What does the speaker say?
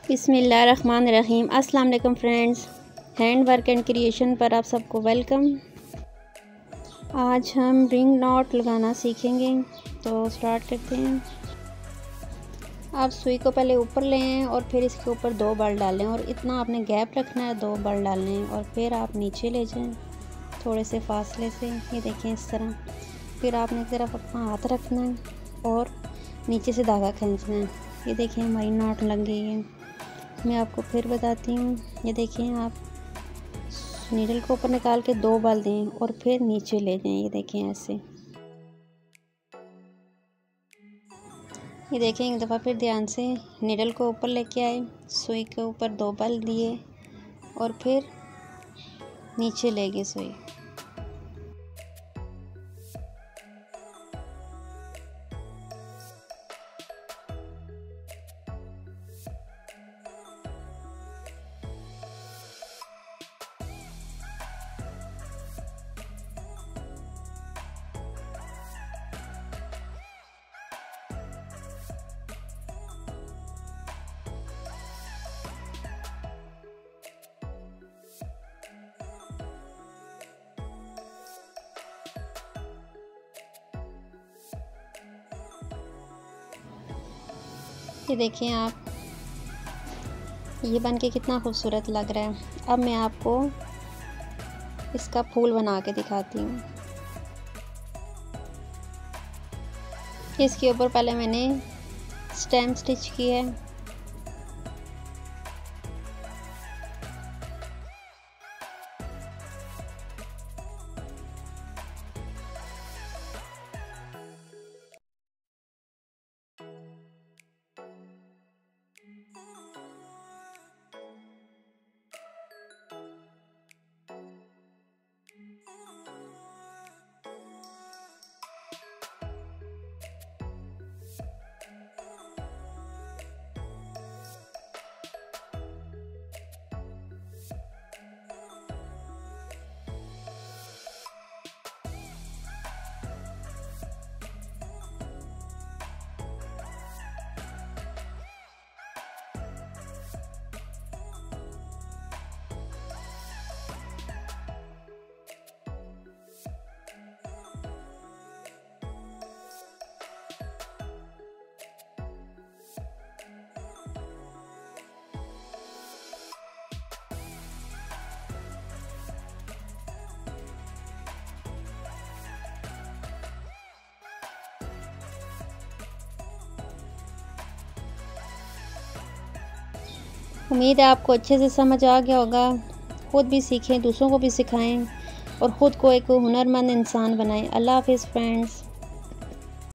बिस्मिल्लाहिर्रहमानिर्रहीम। अस्सलाम वालेकुम friends, hand work and creation पर आप सबको वेलकम। आज हम रिंग नॉट लगाना सीखेंगे, तो स्टार्ट करते हैं। आप सुई को पहले ऊपर लें और फिर इसके ऊपर 2 बल डालें और इतना आपने गैप रखना है, 2 बल डालने हैं और फिर आप नीचे ले जाएं थोड़े से फासले से। ये देखें इस तरह। फिर आपने एक तरफ अपना हाथ रखना है और नीचे से धागा खींचना है। ये देखें हमारी नॉट लग गई है। मैं आपको फिर बताती हूँ। ये देखें, आप नीडल को ऊपर निकाल के 2 बल दें और फिर नीचे ले जाएं। ये देखें ऐसे। ये देखें एक दफ़ा फिर ध्यान से नीडल को ऊपर लेके आए, सुई के ऊपर 2 बल दिए और फिर नीचे ले गए सुई। ये देखें आप, ये बन के कितना खूबसूरत लग रहा है। अब मैं आपको इसका फूल बना के दिखाती हूँ। इसके ऊपर पहले मैंने स्टेम स्टिच की है। उम्मीद है आपको अच्छे से समझ आ गया होगा। खुद भी सीखें, दूसरों को भी सिखाएं और ख़ुद को एक हुनरमंद इंसान बनाएं। अल्लाह हाफ़िज़ फ्रेंड्स।